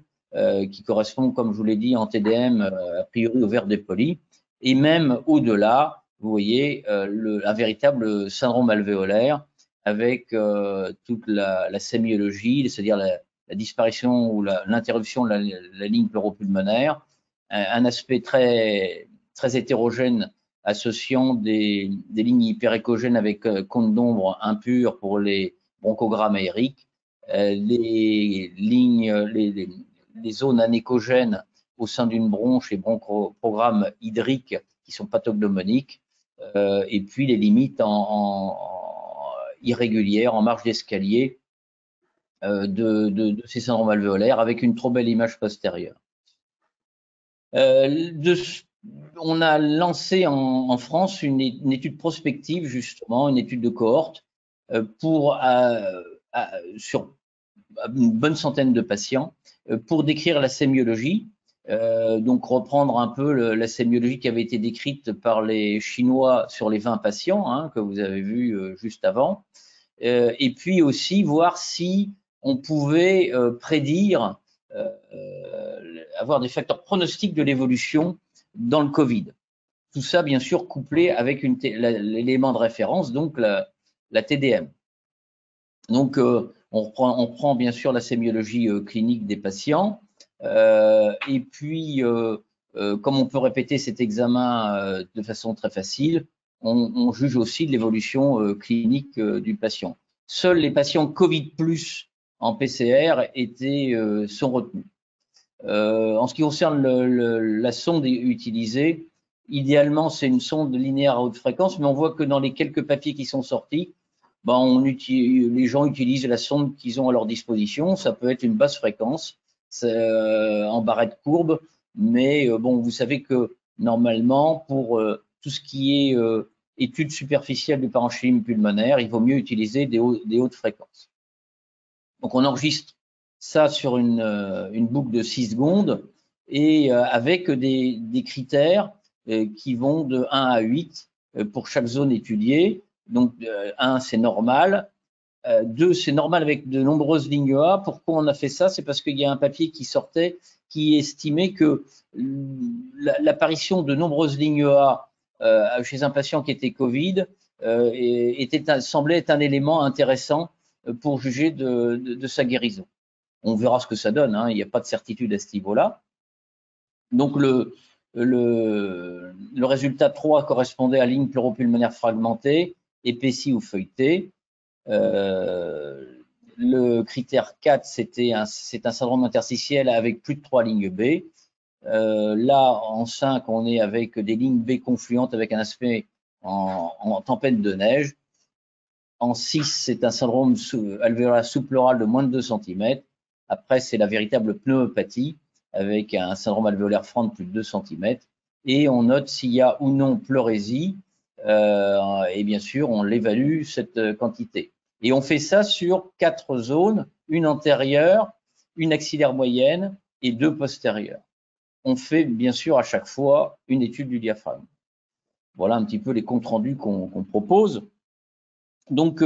qui correspond, comme je vous l'ai dit, en TDM, a priori au verre dépoli. Et même au-delà, vous voyez un véritable syndrome alvéolaire avec toute la sémiologie, c'est-à-dire la disparition ou l'interruption de la ligne pleuropulmonaire, un aspect très, très hétérogène associant des lignes hyperéchogènes avec compte d'ombre impur pour les bronchogrammes aériques, les zones anéchogènes au sein d'une bronche et bronchogrammes hydriques qui sont pathognomoniques, et puis les limites irrégulières en marge d'escalier de ces syndromes alvéolaires, avec une trop belle image postérieure. On a lancé en France une étude prospective, justement, une étude de cohorte sur une bonne centaine de patients pour décrire la sémiologie. Donc reprendre un peu la sémiologie qui avait été décrite par les Chinois sur les 20 patients, hein, que vous avez vu juste avant. Et puis aussi voir si on pouvait prédire, avoir des facteurs pronostiques de l'évolution dans le Covid. Tout ça, bien sûr, couplé avec l'élément de référence, donc la TDM. Donc, on prend bien sûr la sémiologie clinique des patients. Et puis, comme on peut répéter cet examen de façon très facile, on juge aussi de l'évolution clinique du patient. Seuls les patients Covid plus en PCR sont retenus. En ce qui concerne la sonde utilisée, idéalement, c'est une sonde linéaire à haute fréquence, mais on voit que dans les quelques papiers qui sont sortis, les gens utilisent la sonde qu'ils ont à leur disposition. Ça peut être une basse fréquence en barrette courbe, mais bon, vous savez que normalement, pour tout ce qui est études superficielles du parenchyme pulmonaire, il vaut mieux utiliser des hautes fréquences. Donc, on enregistre ça sur une boucle de 6 secondes et avec des critères qui vont de 1 à 8 pour chaque zone étudiée. Donc, 1, c'est normal. 2, c'est normal avec de nombreuses lignes A. Pourquoi on a fait ça? C'est parce qu'il y a un papier qui sortait qui estimait que l'apparition de nombreuses lignes A chez un patient qui était Covid semblait être un élément intéressant pour juger de sa guérison. On verra ce que ça donne, hein. Il n'y a pas de certitude à ce niveau-là. Donc, le résultat 3 correspondait à ligne pleuropulmonaire fragmentée, épaissie ou feuilletée. Le critère 4, c'est un syndrome interstitiel avec plus de 3 lignes B. Là, en 5, on est avec des lignes B confluentes avec un aspect en tempête de neige. En 6, c'est un syndrome alvéolaire sous-pleural de moins de 2 cm. Après, c'est la véritable pneumopathie avec un syndrome alvéolaire franc de plus de 2 cm. Et on note s'il y a ou non pleurésie. Et bien sûr, on l'évalue, cette quantité. Et on fait ça sur 4 zones, une antérieure, une axillaire moyenne et 2 postérieures. On fait bien sûr à chaque fois une étude du diaphragme. Voilà un petit peu les comptes rendus qu'on propose. Donc,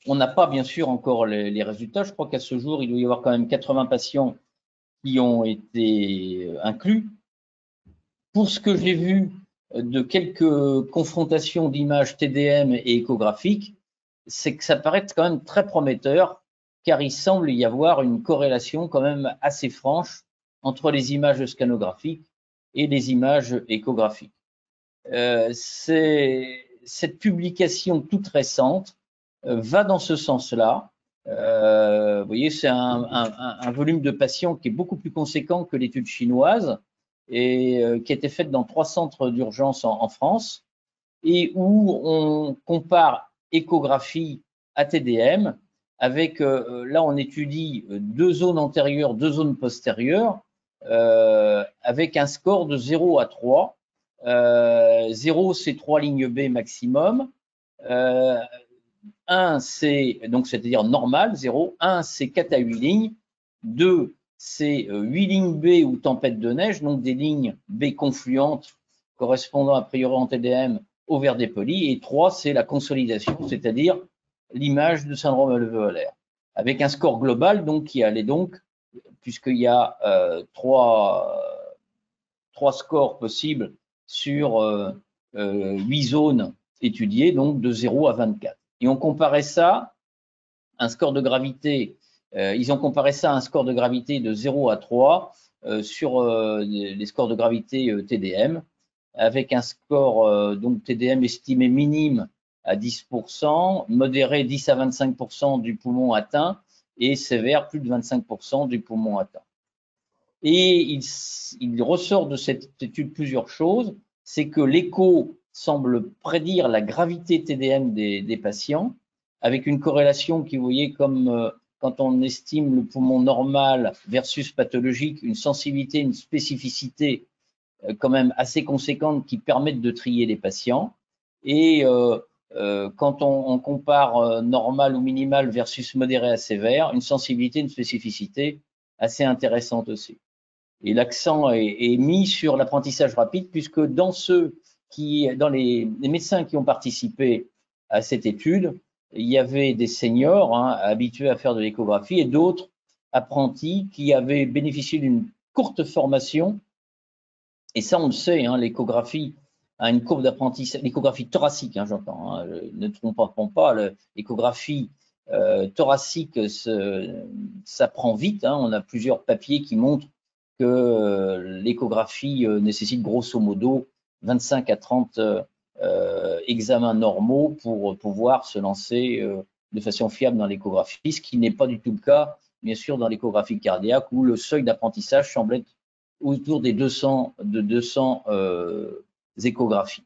on n'a pas bien sûr encore les résultats. Je crois qu'à ce jour, il doit y avoir quand même 80 patients qui ont été inclus. Pour ce que j'ai vu de quelques confrontations d'images TDM et échographiques, c'est que ça paraît quand même très prometteur, car il semble y avoir une corrélation quand même assez franche entre les images scanographiques et les images échographiques. Cette publication toute récente va dans ce sens-là. Vous voyez, c'est un volume de patients qui est beaucoup plus conséquent que l'étude chinoise et qui a été faite dans 3 centres d'urgence en France et où on compare échographie à TDM avec, là on étudie 2 zones antérieures, 2 zones postérieures avec un score de 0 à 3. 0, c'est 3 lignes B maximum. 1, c'est-à-dire normal, 0. 1, c'est 4 à 8 lignes. 2, c'est 8 lignes B ou tempête de neige, donc des lignes B confluentes correspondant a priori en TDM au vert dépoli. Et 3, c'est la consolidation, c'est-à-dire l'image de syndrome alvéolaire. Avec un score global donc, qui allait donc, puisqu'il y a 3 scores possibles sur 8 zones étudiées, donc de 0 à 24. Et on comparait ça, un score de gravité, ils ont comparé ça à un score de gravité de 0 à 3 sur les scores de gravité TDM, avec un score donc TDM estimé minime à 10%, modéré 10 à 25% du poumon atteint et sévère plus de 25% du poumon atteint. Et il ressort de cette étude plusieurs choses, c'est que l'écho semble prédire la gravité TDM des patients, avec une corrélation qui, vous voyez, comme quand on estime le poumon normal versus pathologique, une sensibilité, une spécificité quand même assez conséquente qui permettent de trier les patients. Et quand on compare normal ou minimal versus modéré à sévère, une sensibilité, une spécificité assez intéressante aussi. Et l'accent est mis sur l'apprentissage rapide, puisque dans les médecins qui ont participé à cette étude, il y avait des seniors habitués à faire de l'échographie et d'autres apprentis qui avaient bénéficié d'une courte formation. Et ça, on le sait, l'échographie a une courbe d'apprentissage, l'échographie thoracique, j'entends, ne trompons pas, l'échographie thoracique, ça prend vite. On a plusieurs papiers qui montrent que l'échographie nécessite grosso modo 25 à 30 examens normaux pour pouvoir se lancer de façon fiable dans l'échographie, ce qui n'est pas du tout le cas, bien sûr, dans l'échographie cardiaque, où le seuil d'apprentissage semble être autour des 200 échographies.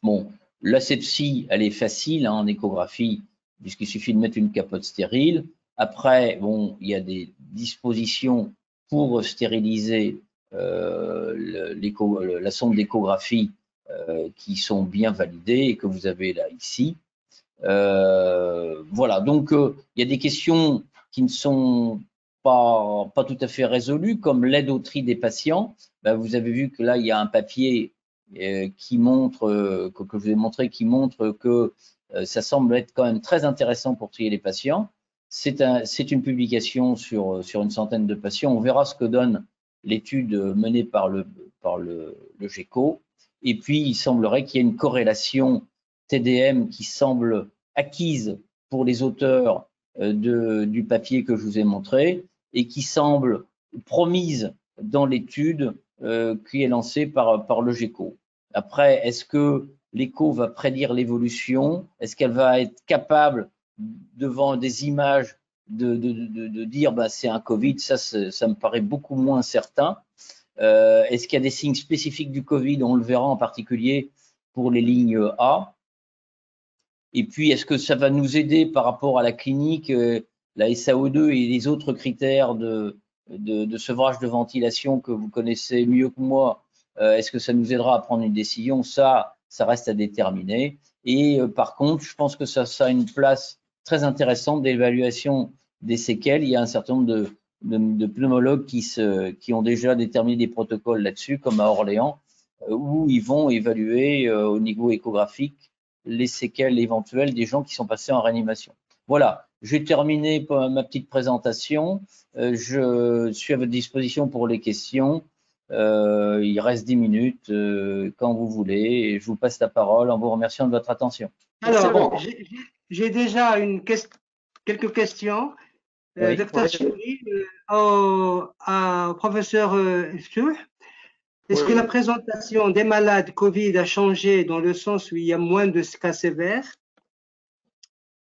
Bon, l'asepsie, elle est facile en échographie, puisqu'il suffit de mettre une capote stérile. Après, bon, il y a des dispositions pour stériliser la sonde d'échographie qui sont bien validées et que vous avez là ici. Voilà, donc il y a des questions qui ne sont pas tout à fait résolues, comme l'aide au tri des patients. Vous avez vu que là, il y a un papier qui montre, que je vous ai montré, qui montre que ça semble être quand même très intéressant pour trier les patients. C'est une publication sur une centaine de patients. On verra ce que donne l'étude menée par le GECO. Et puis, il semblerait qu'il y ait une corrélation TDM qui semble acquise pour les auteurs du papier que je vous ai montré et qui semble promise dans l'étude qui est lancée par le GECO. Après, est-ce que l'écho va prédire l'évolution? Est-ce qu'elle va être capable, devant des images, de dire c'est un Covid? Ça me paraît beaucoup moins certain. Est-ce qu'il y a des signes spécifiques du Covid? On le verra en particulier pour les lignes A. Et puis, est-ce que ça va nous aider par rapport à la clinique, la SAO2 et les autres critères de sevrage de ventilation que vous connaissez mieux que moi? Est-ce que ça nous aidera à prendre une décision? Ça reste à déterminer. Et par contre, je pense que ça a une place très intéressante d'évaluation des séquelles. Il y a un certain nombre de pneumologues qui ont déjà déterminé des protocoles là-dessus, comme à Orléans, où ils vont évaluer au niveau échographique les séquelles éventuelles des gens qui sont passés en réanimation. Voilà, j'ai terminé ma petite présentation. Je suis à votre disposition pour les questions. Il reste 10 minutes quand vous voulez. Et je vous passe la parole en vous remerciant de votre attention. Alors, j'ai déjà quelques questions. Oui. Docteur Choury, au professeur Ftouh, est-ce que la présentation des malades Covid a changé dans le sens où il y a moins de cas sévères?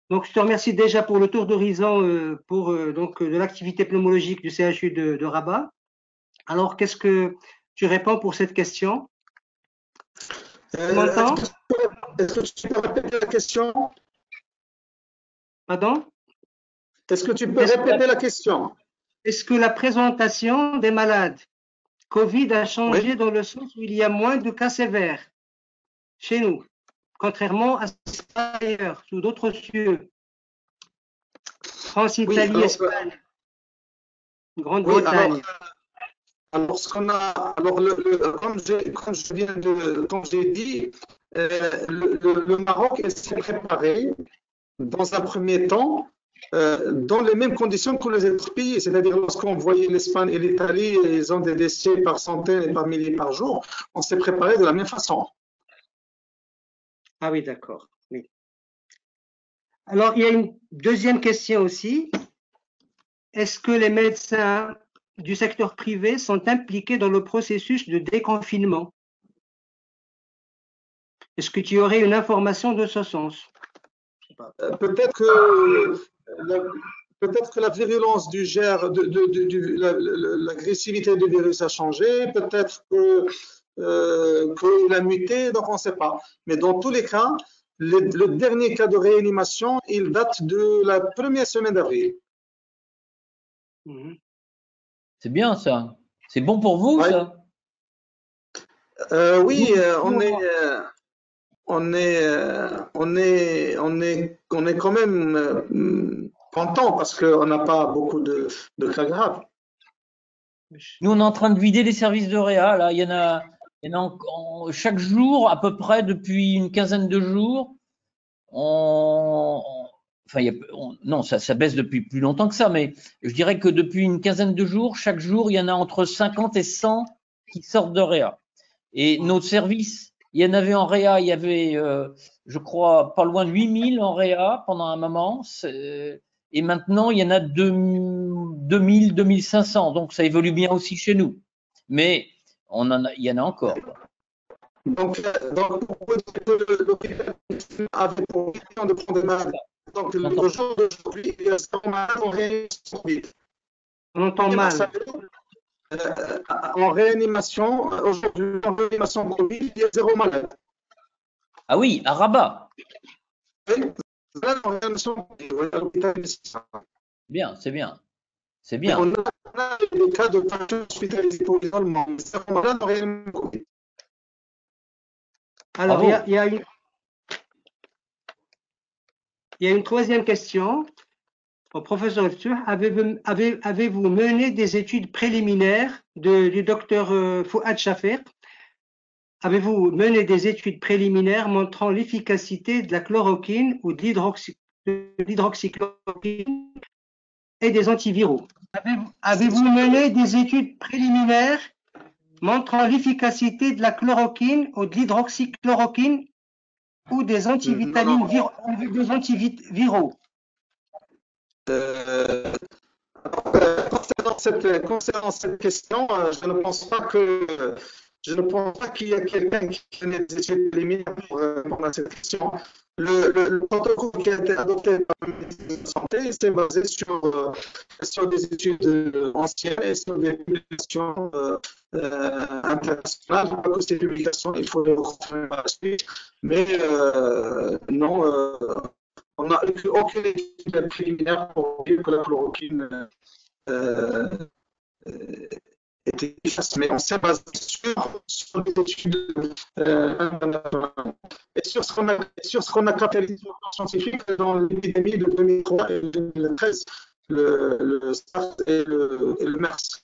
Donc, je te remercie déjà pour le tour d'horizon de l'activité pneumologique du CHU de Rabat. Alors, qu'est-ce que tu réponds pour cette question? Tu m'entends? Est-ce que tu peux répéter la question? Pardon? Est-ce que tu peux répéter la question? Est-ce que la présentation des malades Covid a changé dans le sens où il y a moins de cas sévères chez nous, contrairement à ce qui se passe ailleurs, sous d'autres cieux? France, Italie, Espagne, Grande-Bretagne. Alors, ce qu'on a, comme j'ai dit, le Maroc s'est préparé dans un premier temps dans les mêmes conditions que les autres pays, c'est-à-dire lorsqu'on voyait l'Espagne et l'Italie, ils ont des décès par centaines et par milliers par jour, on s'est préparé de la même façon. Ah oui, d'accord. Oui. Alors, il y a une deuxième question aussi. Est-ce que les médecins du secteur privé sont impliqués dans le processus de déconfinement? Est-ce que tu aurais une information de ce sens? Peut-être que la virulence du germe, l'agressivité du virus a changé, peut-être qu'il a muté, donc on ne sait pas. Mais dans tous les cas, le dernier cas de réanimation, il date de la première semaine d'avril. C'est bien ça. C'est bon pour vous, ça? Oui, on est quand même content parce qu'on n'a pas beaucoup de cas graves. Nous, on est en train de vider les services de réa. Là, il y en a chaque jour, à peu près, depuis une quinzaine de jours. Enfin, non, ça baisse depuis plus longtemps que ça, mais je dirais que depuis une quinzaine de jours, chaque jour, il y en a entre 50 et 100 qui sortent de réa. Et notre service, il y en avait en réa, il y avait, je crois, pas loin de 8000 en réa pendant un moment. Et maintenant, il y en a 2000, 2500. Donc, ça évolue bien aussi chez nous. Mais il y en a encore. Donc, pour l'hôpital avait pour mission de prendre des malades. Donc, le jour d'aujourd'hui, il y a 100 malades en réanimation. On entend mal. En réanimation, aujourd'hui, en réanimation Covid, il y a 0 malade. Ah oui, à Rabat. Oui, là, en réanimation Covid, à l'hôpital nécessaire. Bien, c'est bien. C'est bien. On a des cas de patients hospitalisés pour l'isolement, mais 0 malade en réanimation Covid. Alors, il y a une troisième question. Au professeur Ftur, avez-vous mené des études préliminaires du docteur Fouad Chafer? Avez-vous mené des études préliminaires montrant l'efficacité de la chloroquine ou de l'hydroxychloroquine et des antiviraux? Avez-vous mené des études préliminaires montrant l'efficacité de la chloroquine ou de l'hydroxychloroquine ou des antivitamines des antiviraux? Concernant cette question, je ne pense pas qu'il y ait quelqu'un qui ait des études préliminaires pour répondre à cette question. Le protocole qui a été adopté par le ministère de la Santé s'est basé sur des études anciennes et sur des publications internationales. Je crois que ces publications, il faut les reconfirmer par la suite. Mais non, on n'a aucune étude préliminaire pour dire que la chloroquine était efficace, mais on s'est basé sur des études internationales et sur ce qu'on a catalysé sur le plan scientifique dans l'épidémie de 2003 et 2013, le SARS et le MERS.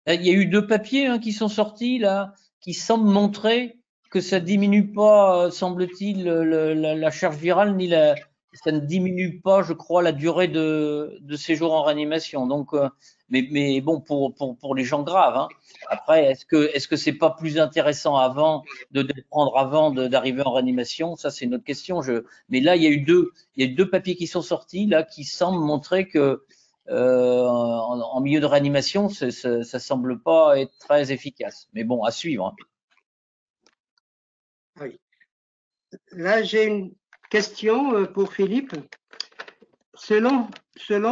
Il y a eu 2 papiers qui sont sortis là, qui semblent montrer que ça diminue pas, semble-t-il, la charge virale, ça ne diminue pas, je crois, la durée de séjour en réanimation. Donc, mais bon, pour les gens graves. Après, est-ce que c'est pas plus intéressant de le prendre avant d'arriver en réanimation? Ça, c'est une autre question. Mais là, il y a eu deux papiers qui sont sortis là, qui semblent montrer que en milieu de réanimation, ça semble pas être très efficace. Mais bon, à suivre. Oui. Là, j'ai une question pour Philippe. Selon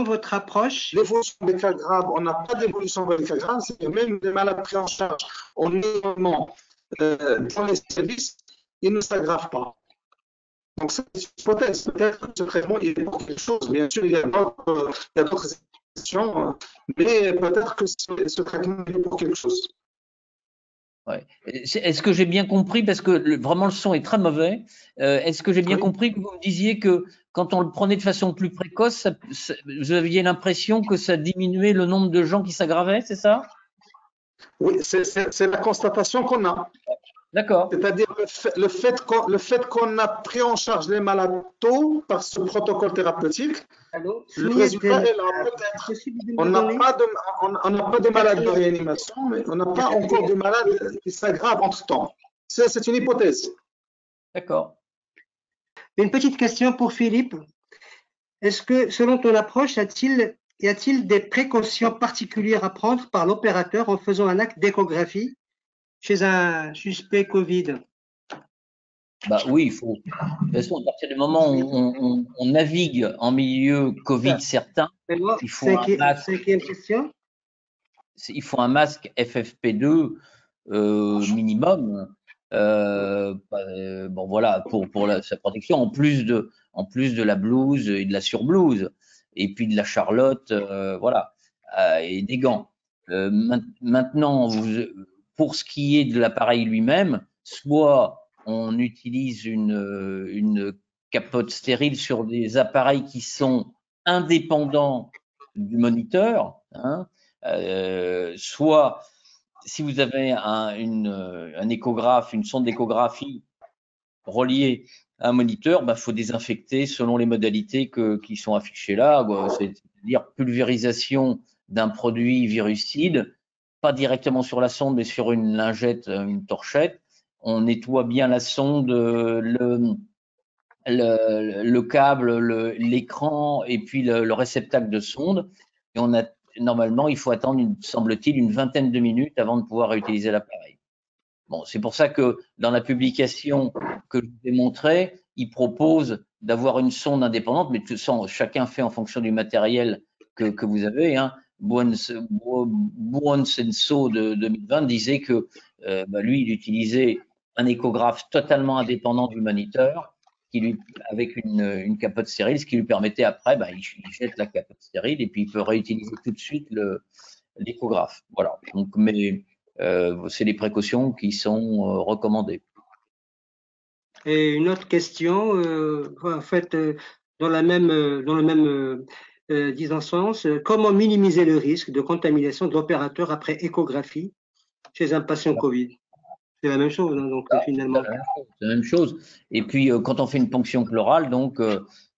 votre approche… L'évolution des cas graves, on n'a pas d'évolution des cas graves, c'est que même des malades pris en charge en isolement dans les services, ils ne s'aggravent pas. Donc, c'est une hypothèse. Peut-être que ce traitement, il est pour quelque chose. Bien sûr, il y a d'autres questions, mais peut-être que ce traitement, il est pour quelque chose. Ouais. Est-ce que j'ai bien compris, parce que vraiment le son est très mauvais, est-ce que j'ai bien compris que vous me disiez que quand on le prenait de façon plus précoce, vous aviez l'impression que ça diminuait le nombre de gens qui s'aggravaient, c'est ça? Oui, c'est la constatation qu'on a. D'accord. C'est-à-dire le fait qu'on a pris en charge les malades tôt par ce protocole thérapeutique, le résultat est là. Peut-être. On n'a pas de malades de réanimation, mais on n'a pas encore de malades qui s'aggravent entre-temps. C'est une hypothèse. D'accord. Une petite question pour Philippe. Est-ce que, selon ton approche, y a-t-il des précautions particulières à prendre par l'opérateur en faisant un acte d'échographie chez un suspect Covid? Bah oui, il faut. De toute façon, à partir du moment où on navigue en milieu Covid certain, il faut un masque. Cinquième question. Il faut un masque FFP2 minimum. Bon voilà, pour sa protection, en plus de la blouse et de la surblouse, et puis de la charlotte, voilà, et des gants. Maintenant, pour ce qui est de l'appareil lui-même, soit on utilise une capote stérile sur des appareils qui sont indépendants du moniteur, soit si vous avez un échographe, une sonde d'échographie reliée à un moniteur, il faut désinfecter selon les modalités qui sont affichées là, c'est-à-dire pulvérisation d'un produit virucide, pas directement sur la sonde, mais sur une lingette, une torchette. On nettoie bien la sonde, le câble, l'écran et puis le réceptacle de sonde. Et normalement, il faut attendre, semble-t-il, une vingtaine de minutes avant de pouvoir utiliser l'appareil. Bon, c'est pour ça que dans la publication que je vous ai montrée, il propose d'avoir une sonde indépendante, mais de toute façon, chacun fait en fonction du matériel que vous avez. Buonsenso de 2020 disait que lui, il utilisait un échographe totalement indépendant du moniteur, avec une capote stérile, ce qui lui permettait après, il jette la capote stérile et puis il peut réutiliser tout de suite l'échographe. Voilà. Donc, mais c'est les précautions qui sont recommandées. Et une autre question, en fait, dans le même sens, comment minimiser le risque de contamination de l'opérateur après échographie chez un patient Covid? C'est la même chose, donc finalement. C'est la même chose. Et puis, quand on fait une ponction pleurale, donc,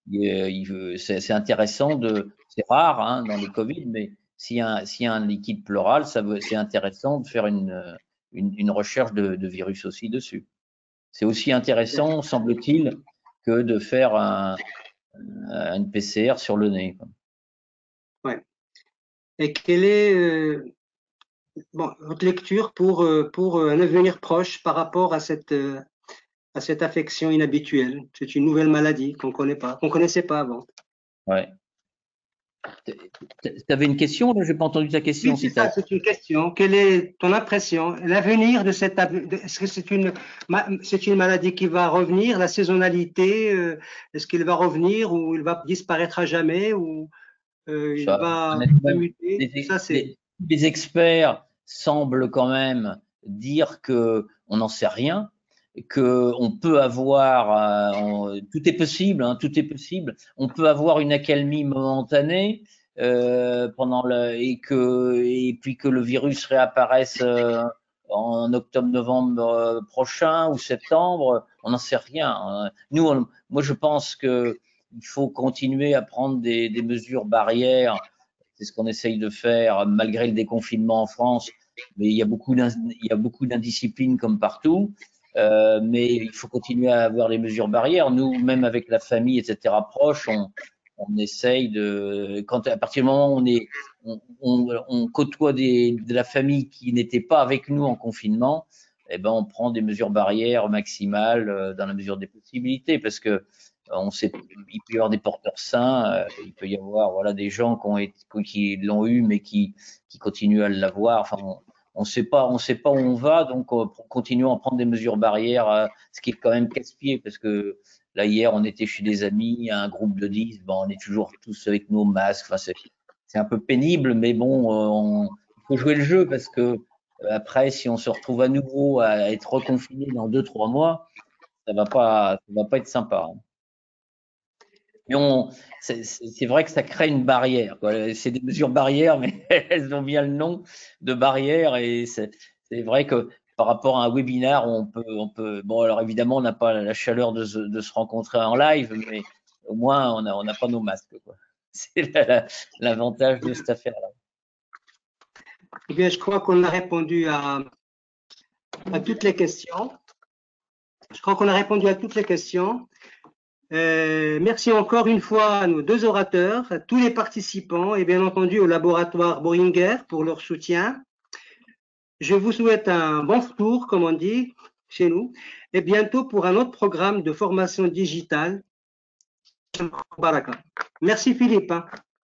c'est intéressant c'est rare dans les Covid, mais s'il y a un liquide pleural, c'est intéressant de faire une recherche de virus aussi dessus. C'est aussi intéressant, semble-t-il, que de faire une PCR sur le nez. Ouais. Et quelle est votre lecture pour un avenir proche par rapport à cette affection inhabituelle? C'est une nouvelle maladie qu'on connaissait pas avant. Ouais. Tu avais une question? Je n'ai pas entendu ta question. Oui, c'est une question. Quelle est ton impression? L'avenir de cette... Est-ce que c'est une maladie qui va revenir? La saisonnalité, est-ce qu'il va revenir ou il va disparaître à jamais ou il va muter? Les experts semblent quand même dire qu'on n'en sait rien, qu'on peut avoir, tout est possible, tout est possible. On peut avoir une accalmie momentanée et puis que le virus réapparaisse en octobre-novembre prochain ou septembre. On n'en sait rien. Moi, je pense que il faut continuer à prendre des mesures barrières. C'est ce qu'on essaye de faire malgré le déconfinement en France. Mais il y a beaucoup d'indiscipline comme partout. Mais il faut continuer à avoir les mesures barrières. Nous, même avec la famille, etc., proche, on essaye à partir du moment où on côtoie de la famille qui n'était pas avec nous en confinement, on prend des mesures barrières maximales dans la mesure des possibilités, parce que il peut y avoir des porteurs sains, il peut y avoir des gens qui l'ont eu mais qui continuent à l'avoir. Enfin, on sait pas où on va, donc continuons à prendre des mesures barrières, ce qui est quand même casse-pied, parce que là hier on était chez des amis, un groupe de 10, on est toujours tous avec nos masques. Enfin, c'est un peu pénible, mais bon, il faut jouer le jeu, parce que après, si on se retrouve à nouveau à être reconfiné dans 2-3 mois, ça va pas être sympa. Mais c'est vrai que ça crée une barrière, quoi. C'est des mesures barrières, mais elles ont bien le nom de barrière, et c'est vrai que par rapport à un webinaire, on peut. Bon, alors évidemment, on n'a pas la chaleur de se rencontrer en live, mais au moins on n'a pas nos masques, quoi. C'est l'avantage de cette affaire-là. Eh bien, je crois qu'on a répondu à toutes les questions. Merci encore une fois à nos deux orateurs, à tous les participants et bien entendu au laboratoire Boehringer pour leur soutien. Je vous souhaite un bon retour, comme on dit chez nous, et bientôt pour un autre programme de formation digitale. Merci Philippe.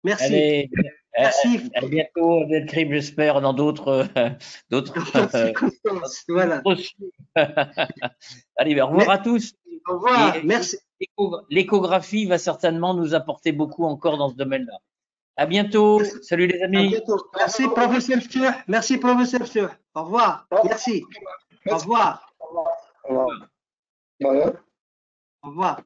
Merci. Allez, merci. À bientôt, Abdelkrim, j'espère, dans d'autres. Voilà. Allez, au revoir à tous. Au revoir. Merci. L'échographie va certainement nous apporter beaucoup encore dans ce domaine-là. À bientôt. Salut les amis. À bientôt. Merci, professeur Fsur. Merci, professeur Fsur. Au revoir. Merci. Au revoir. Au revoir. Au revoir.